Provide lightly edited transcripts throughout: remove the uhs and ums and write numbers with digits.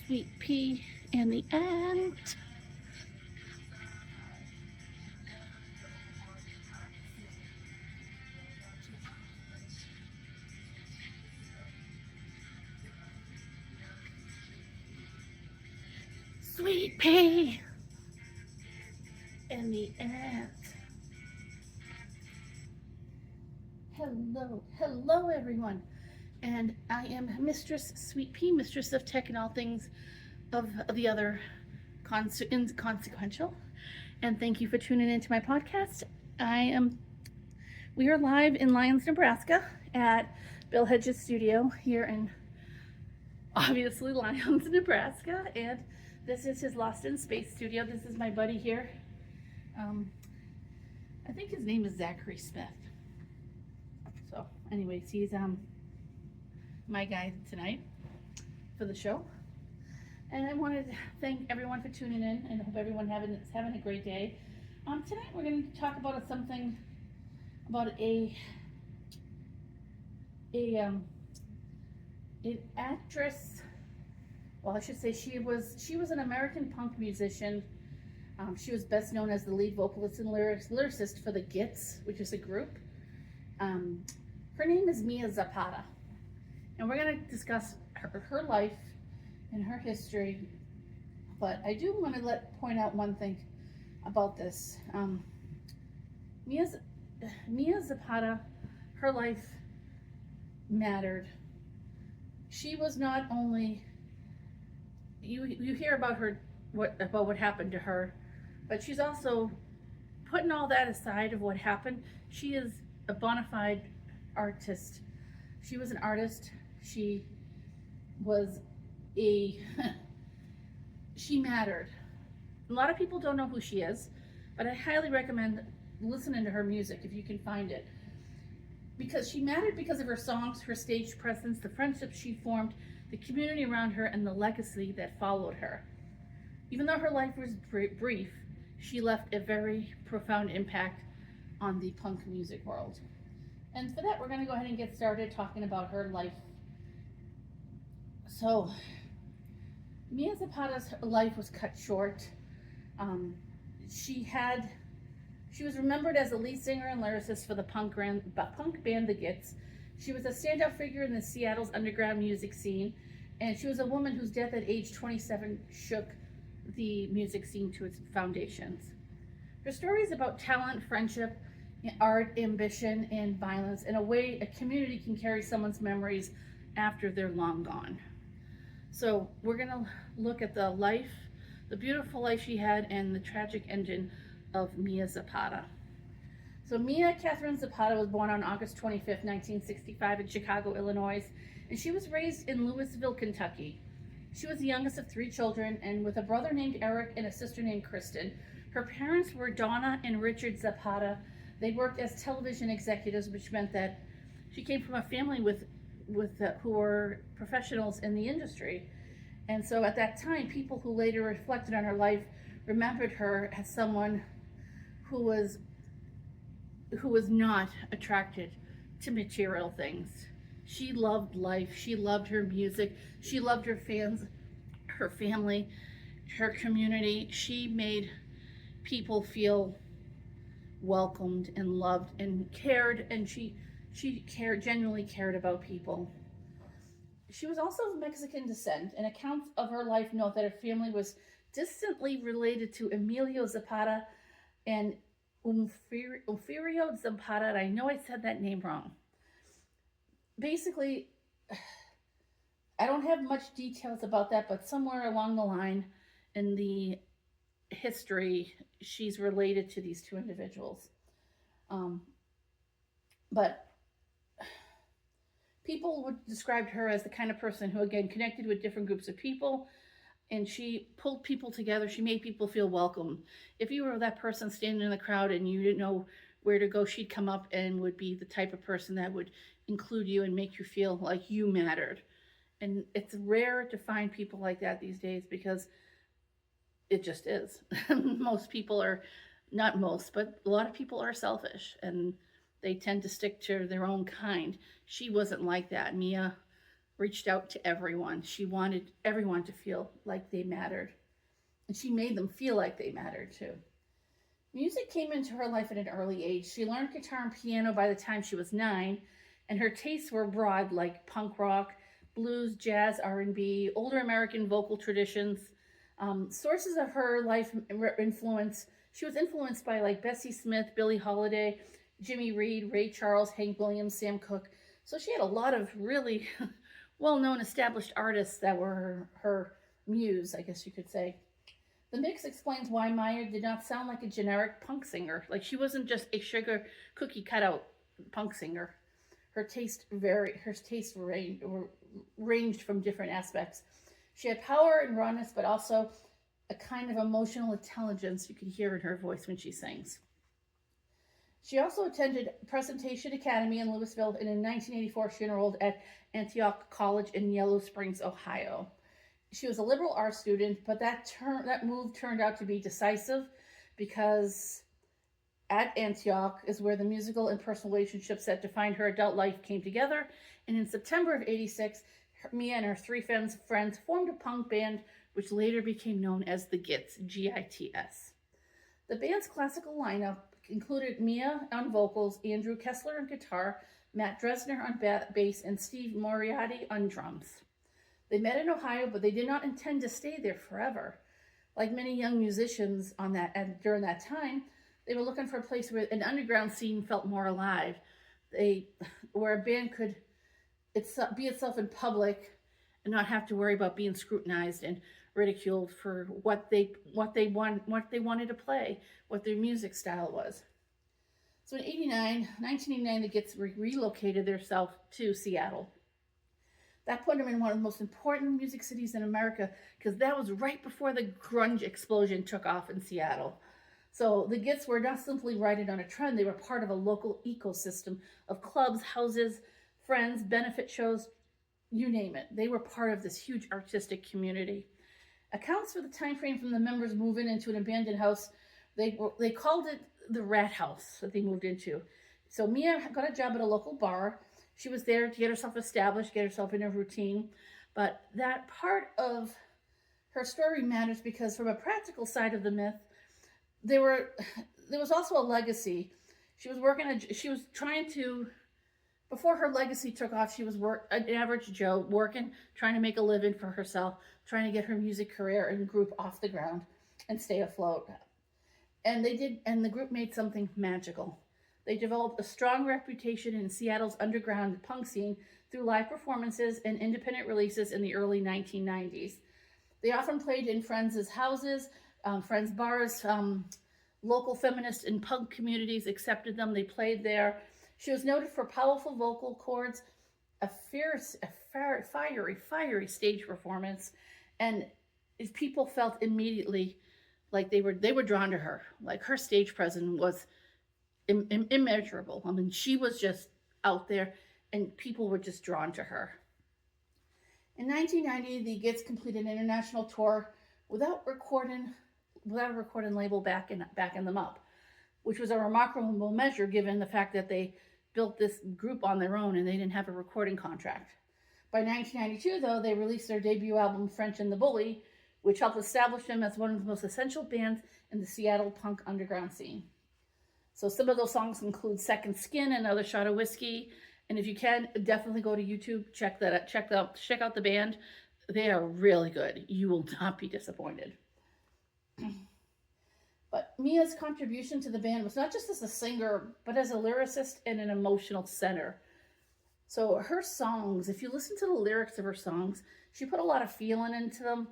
Sweet Pea and the Ant. Sweet Pea and the Ant. Hello everyone. And I am Mistress Sweet Pea, Mistress of Tech and all things of the other inconsequential. And thank you for tuning into my podcast. We are live in Lyons, Nebraska at Bill Hedges' studio here in obviously Lyons, Nebraska. And this is his Lost in Space studio. This is my buddy here. I think his name is Zachary Smith. So anyways, he's my guy tonight for the show. And I wanted to thank everyone for tuning in and hope everyone is having a great day. Tonight we're going to talk about something about an actress. Well, I should say she was an American punk musician. She was best known as the lead vocalist and lyricist for the Gits, which is a group. Her name is Mia Zapata, and we're going to discuss her life and her history. But I do want to point out one thing about this. Mia Zapata, her life mattered. She was not only you hear about her what happened to her, but she's also putting all that aside of what happened. She is a bona fide artist. She was an artist. She was she mattered. A lot of people don't know who she is, but I highly recommend listening to her music if you can find it. Because she mattered because of her songs, her stage presence, the friendships she formed, the community around her, and the legacy that followed her. Even though her life was brief, she left a very profound impact on the punk music world. And for that, we're going to go ahead and get started talking about her life. So, Mia Zapata's life was cut short. She was remembered as the lead singer and lyricist for the punk band The Gits. She was a standout figure in the Seattle's underground music scene, and she was a woman whose death at age 27 shook the music scene to its foundations. Her story is about talent, friendship, art, ambition, and violence in a way a community can carry someone's memories after they're long gone. So we're going to look at the life, the beautiful life she had, and the tragic ending of Mia Zapata. So Mia Catherine Zapata was born on August 25th, 1965 in Chicago, Illinois, and she was raised in Louisville, Kentucky. She was the youngest of 3 children, and with a brother named Eric and a sister named Kristen. Her parents were Donna and Richard Zapata. They worked as television executives, which meant that she came from a family who were professionals in the industry. And so at that time, people who later reflected on her life remembered her as someone who was not attracted to material things. She loved life. She loved her music. She loved her fans, her family, her community. She made people feel welcomed and loved and cared, and she genuinely cared about people. She was also of Mexican descent, and accounts of her life note that her family was distantly related to Emilio Zapata and Umferio Zapata. And I know I said that name wrong. Basically, I don't have much details about that, but somewhere along the line in the history, she's related to these 2 individuals. But people would describe her as the kind of person who, again, connected with different groups of people, and she pulled people together. She made people feel welcome. If you were that person standing in the crowd and you didn't know where to go, she'd come up and would be the type of person that would include you and make you feel like you mattered. And it's rare to find people like that these days because it just is. Most people are, not most, but a lot of people are selfish and they tend to stick to their own kind. She wasn't like that. Mia reached out to everyone. She wanted everyone to feel like they mattered. And she made them feel like they mattered too. Music came into her life at an early age. She learned guitar and piano by the time she was 9, and her tastes were broad, like punk rock, blues, jazz, R&B, older American vocal traditions. Sources of her life influence, she was influenced by like Bessie Smith, Billie Holiday, Jimmy Reed, Ray Charles, Hank Williams, Sam Cooke. So she had a lot of really well-known established artists that were her muse, I guess you could say. The mix explains why Meyer did not sound like a generic punk singer. Like, she wasn't just a sugar cookie cutout punk singer. Her taste ranged from different aspects. She had power and rawness, but also a kind of emotional intelligence you can hear in her voice when she sings. She also attended Presentation Academy in Louisville, and in 1984 she enrolled at Antioch College in Yellow Springs, Ohio. She was a liberal arts student, but that move turned out to be decisive, because at Antioch is where the musical and personal relationships that defined her adult life came together. And in September of '86, Mia and her 3 friends formed a punk band, which later became known as the Gits, G-I-T-S. The band's classical lineup included Mia on vocals, Andrew Kessler on guitar, Matt Dresner on bass, and Steve Moriarty on drums. They met in Ohio, but they did not intend to stay there forever. Like many young musicians during that time, they were looking for a place where an underground scene felt more alive, where a band could be itself in public and not have to worry about being scrutinized and ridiculed for what they wanted to play, what their music style was. So in 1989, the Gits relocated themselves to Seattle. That put them in one of the most important music cities in America, because that was right before the grunge explosion took off in Seattle. So the Gits were not simply riding on a trend, they were part of a local ecosystem of clubs, houses, friends, benefit shows, you name it. They were part of this huge artistic community. Accounts for the time frame from the members moving into an abandoned house, they called it the rat house that they moved into. So Mia got a job at a local bar. She was there to get herself established, get herself in a routine. But that part of her story matters because from a practical side of the myth, there was also a legacy. Before her legacy took off, she was an average Joe, working, trying to make a living for herself, trying to get her music career and group off the ground and stay afloat. And the group made something magical. They developed a strong reputation in Seattle's underground punk scene through live performances and independent releases in the early 1990s. They often played in friends' houses, friends' bars. Local feminist and punk communities accepted them. They played there. She was noted for powerful vocal cords, a fiery stage performance, and people felt immediately like they were drawn to her. Like, her stage presence was immeasurable. I mean, she was just out there, and people were just drawn to her. In 1990, the Gits completed an international tour without a recording label backing them up, which was a remarkable measure given the fact that they built this group on their own and they didn't have a recording contract. By 1992, though, they released their debut album, French and the Bully, which helped establish them as one of the most essential bands in the Seattle punk underground scene. So some of those songs include Second Skin, Another Shot of Whiskey. And if you can, definitely go to YouTube, check out the band. They are really good. You will not be disappointed. But Mia's contribution to the band was not just as a singer, but as a lyricist and an emotional center. So her songs, if you listen to the lyrics of her songs, she put a lot of feeling into them.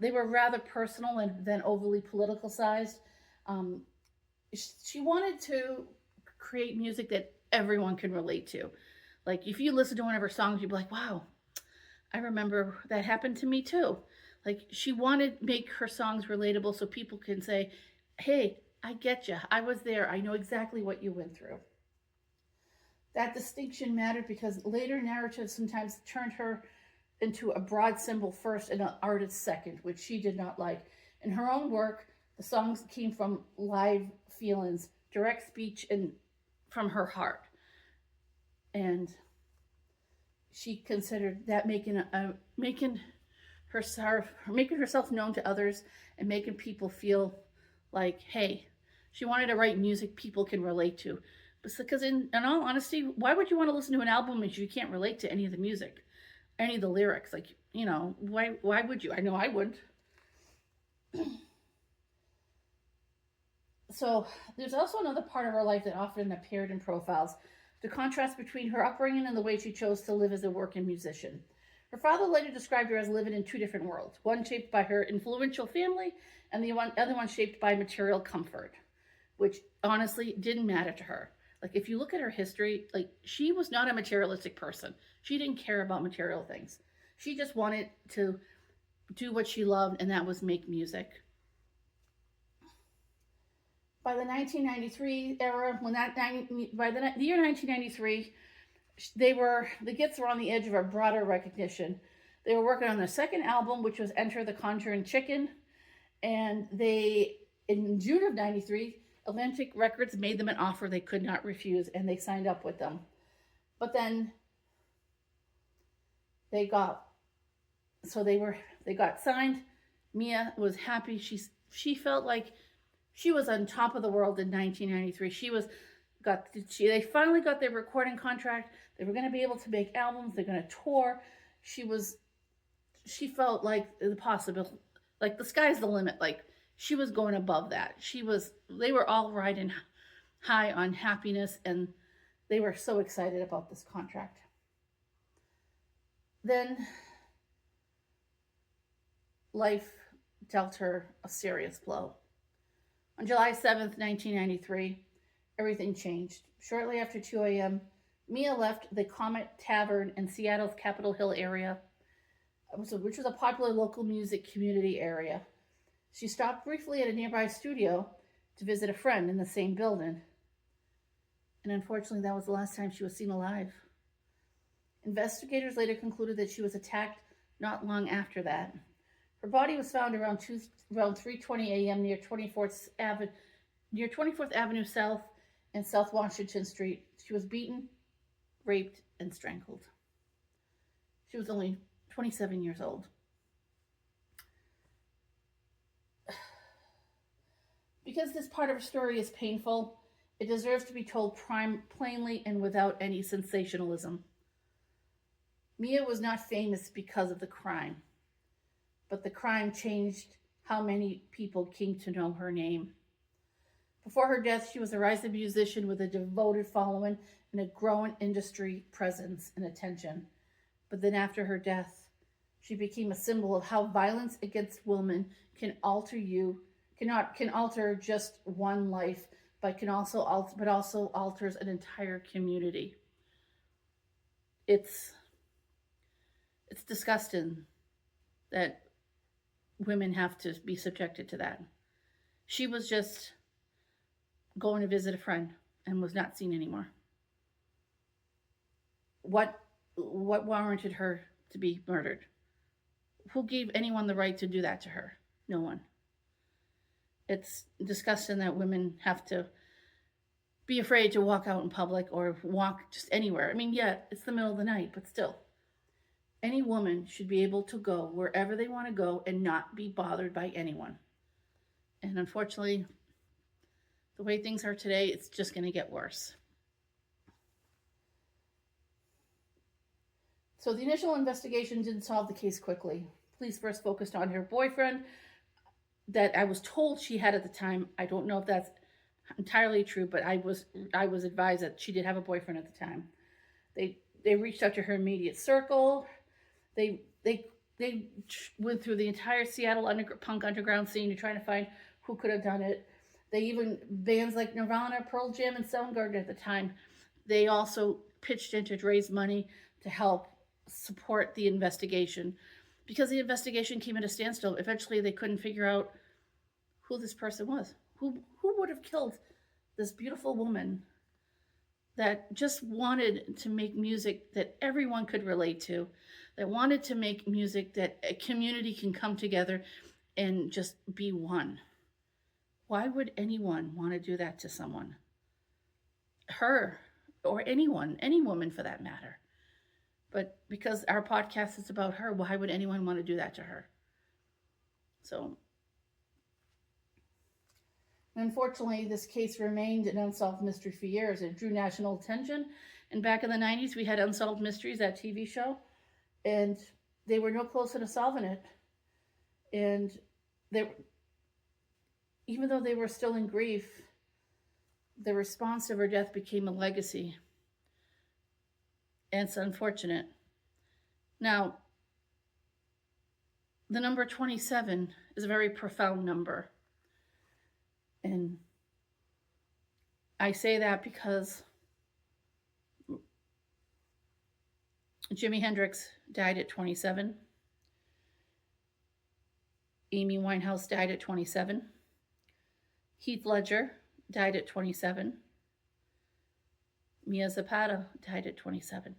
They were rather personal and than overly politicized. She wanted to create music that everyone can relate to. Like, if you listen to one of her songs, you'd be like, wow, I remember that happened to me too. Like, she wanted to make her songs relatable so people can say, hey, I get you. I was there. I know exactly what you went through. That distinction mattered because later narratives sometimes turned her into a broad symbol first and an artist second, which she did not like. In her own work, the songs came from live feelings, direct speech, and from her heart. And she considered that making herself known to others and making people feel like, hey, she wanted to write music people can relate to. Because in all honesty, why would you want to listen to an album if you can't relate to any of the music, any of the lyrics? Like, why would you? I know I wouldn't. So there's also another part of her life that often appeared in profiles, the contrast between her upbringing and the way she chose to live as a working musician. Her father later described her as living in two different worlds, one shaped by her influential family and the other one shaped by material comfort, which honestly didn't matter to her. Like, if you look at her history, like, she was not a materialistic person. She didn't care about material things. She just wanted to do what she loved, and that was make music. By the 1993 era, by the year 1993, the Gits were on the edge of a broader recognition. They were working on their second album, which was Enter the Conjuring Chicken, and in June of '93, Atlantic Records made them an offer they could not refuse, and they signed up with them. But then they got signed. Mia was happy. She felt like she was on top of the world in 1993. They finally got their recording contract. They were going to be able to make albums. They're going to tour. She felt like the possible, like the sky's the limit. Like, she was going above that. They were all riding high on happiness, and they were so excited about this contract. Then life dealt her a serious blow. On July 7th, 1993, everything changed. Shortly after 2 a.m., Mia left the Comet Tavern in Seattle's Capitol Hill area, which was a popular local music community area. She stopped briefly at a nearby studio to visit a friend in the same building. And unfortunately, that was the last time she was seen alive. Investigators later concluded that she was attacked not long after that. Her body was found around 3:20 a.m. near 24th Avenue South and South Washington Street. She was beaten, raped, and strangled. She was only 27 years old. Because this part of her story is painful, it deserves to be told plainly and without any sensationalism. Mia was not famous because of the crime, but the crime changed how many people came to know her name. Before her death, she was a rising musician with a devoted following and a growing industry presence and attention. But then after her death, she became a symbol of how violence against women can alter just one life, but also alters an entire community. It's disgusting that women have to be subjected to that. She was just going to visit a friend and was not seen anymore. What warranted her to be murdered? Who gave anyone the right to do that to her? No one. It's disgusting that women have to be afraid to walk out in public or walk just anywhere. I mean, yeah, it's the middle of the night, but still. Any woman should be able to go wherever they want to go and not be bothered by anyone. And unfortunately, the way things are today, it's just going to get worse. So the initial investigation didn't solve the case quickly. Police first focused on her boyfriend that I was told she had at the time. I don't know if that's entirely true, but I was advised that she did have a boyfriend at the time. They reached out to her immediate circle. They went through the entire Seattle punk underground scene to try to find who could have done it. They even, bands like Nirvana, Pearl Jam, and Soundgarden at the time, they also pitched in to raise money to help support the investigation. Because the investigation came at a standstill, eventually they couldn't figure out who this person was. Who would have killed this beautiful woman that just wanted to make music that everyone could relate to, that wanted to make music that a community can come together and just be one. Why would anyone want to do that to someone? Her, or anyone, any woman for that matter. But because our podcast is about her, why would anyone want to do that to her? So, unfortunately, this case remained an unsolved mystery for years. It drew national attention. And back in the 90s, we had Unsolved Mysteries, that TV show, and they were no closer to solving it. And they, even though they were still in grief, the response to her death became a legacy. And it's unfortunate. Now, the number 27 is a very profound number. And I say that because Jimi Hendrix died at 27. Amy Winehouse died at 27. Heath Ledger died at 27. Mia Zapata died at 27.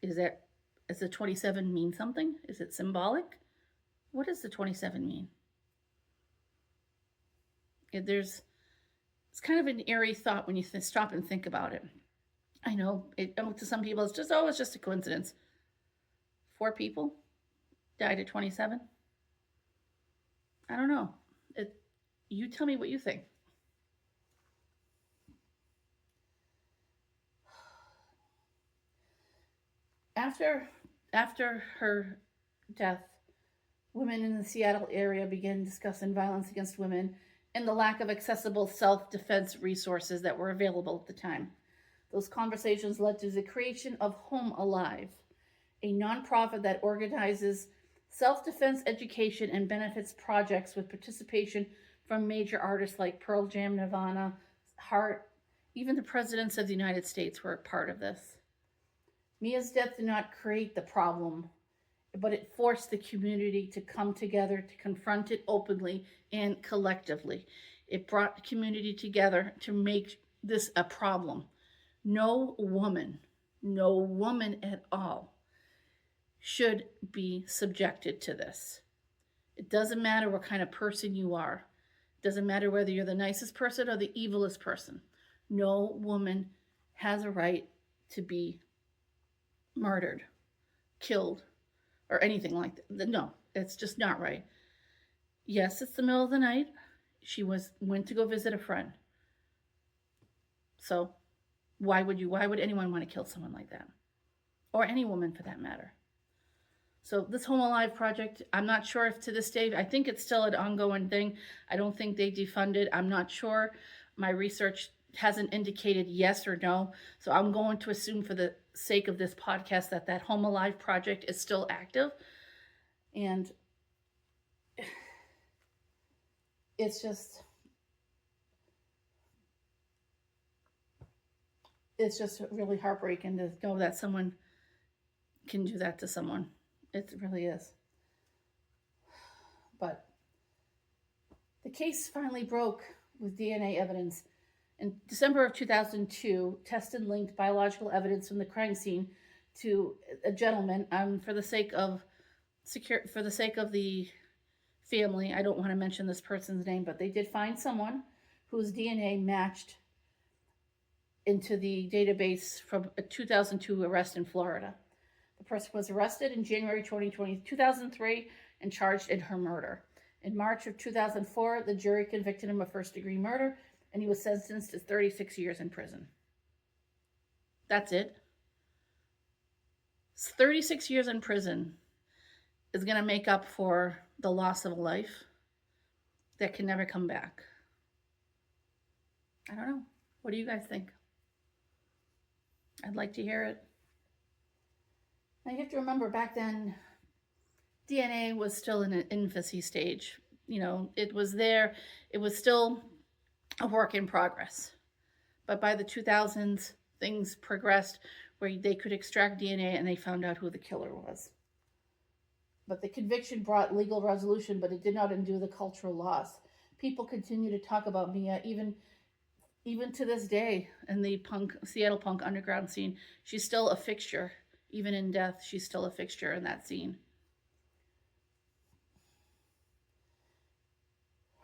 Does the 27 mean something? Is it symbolic? What does the 27 mean? It's kind of an eerie thought when you stop and think about it. I know to some people it's just a coincidence. 4 people died at 27. I don't know. You tell me what you think. After her death, women in the Seattle area began discussing violence against women and the lack of accessible self-defense resources that were available at the time. Those conversations led to the creation of Home Alive, a nonprofit that organizes self-defense education and benefits projects with participation from major artists like Pearl Jam, Nirvana, Heart. Even the presidents of the United States were a part of this. Mia's death did not create the problem, but it forced the community to come together to confront it openly and collectively. It brought the community together to make this a problem. No woman at all should be subjected to this. It doesn't matter what kind of person you are. It doesn't matter whether you're the nicest person or the evilest person. No woman has a right to be murdered, killed, or anything like that. No, it's just not right. Yes, it's the middle of the night. She went to go visit a friend. So why would anyone want to kill someone like that? Or any woman for that matter. So this Home Alive project, I'm not sure if to this day, I think it's still an ongoing thing. I don't think they defunded. I'm not sure. My research hasn't indicated yes or no. So I'm going to assume for the sake of this podcast that Home Alive project is still active. And it's just really heartbreaking to know that someone can do that to someone. It really is. But the case finally broke with DNA evidence. In December of 2002, tested linked biological evidence from the crime scene to a gentleman. For the sake of the family, I don't want to mention this person's name, but they did find someone whose DNA matched into the database from a 2002 arrest in Florida. The person was arrested in January 2003 and charged in her murder. In March of 2004, the jury convicted him of first-degree murder, and he was sentenced to 36 years in prison. That's it. 36 years in prison is going to make up for the loss of a life that can never come back. I don't know. What do you guys think? I'd like to hear it. Now you have to remember, back then, DNA was still in an infancy stage. It was there. It was still a work in progress. But by the 2000s, things progressed where they could extract DNA and they found out who the killer was. But the conviction brought legal resolution, but it did not undo the cultural loss. People continue to talk about Mia, even to this day, in the Seattle punk underground scene. She's still a fixture. Even in death, she's still a fixture in that scene.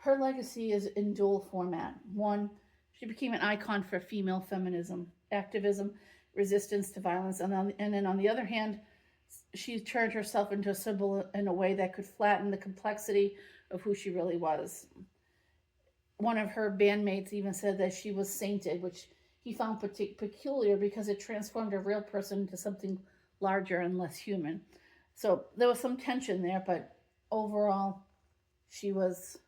Her legacy is in dual format. One, she became an icon for female feminism, activism, resistance to violence. And then on the other hand, she turned herself into a symbol in a way that could flatten the complexity of who she really was. One of her bandmates even said that she was sainted, which he found peculiar because it transformed a real person into something larger and less human. So there was some tension there, but overall, she was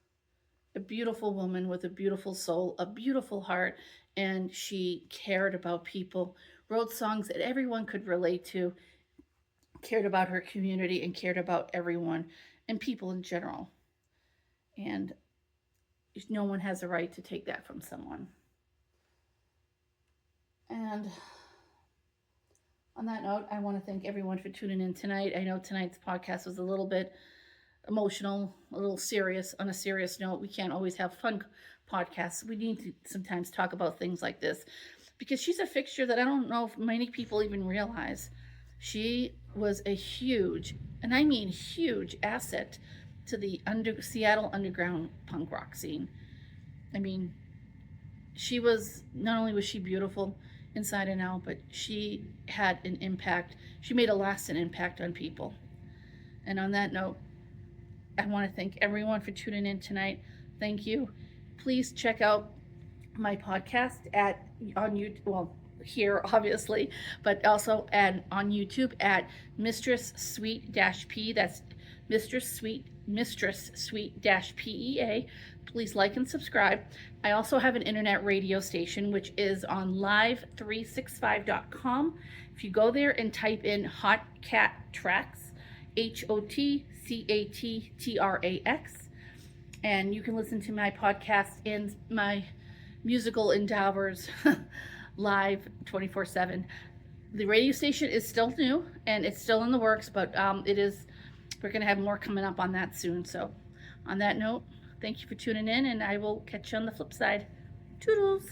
a beautiful woman with a beautiful soul, a beautiful heart, and she cared about people, wrote songs that everyone could relate to, cared about her community, and cared about everyone and people in general. And no one has a right to take that from someone. And on that note, I want to thank everyone for tuning in tonight. I know tonight's podcast was a little bit emotional, a little serious. On a serious note, we can't always have fun podcasts. We need to sometimes talk about things like this because she's a fixture that I don't know if many people even realize. She was a huge, and I mean huge, asset to the Seattle underground punk rock scene. I mean, she was, not only was she beautiful inside and out, but she had an impact. She made a lasting impact on people. And on that note, I want to thank everyone for tuning in tonight. Thank you. Please check out my podcast on YouTube. Well, here obviously, but also on YouTube at Mistress Sweet P. That's Mistress Sweet PEA. Please like and subscribe. I also have an internet radio station which is on live365.com. If you go there and type in Hot Cat Tracks, HOTCATTRAX, and you can listen to my podcast and my musical endeavors live 24/7. The radio station is still new and it's still in the works, but we're going to have more coming up on that soon. So on that note, thank you for tuning in, and I will catch you on the flip side. Toodles.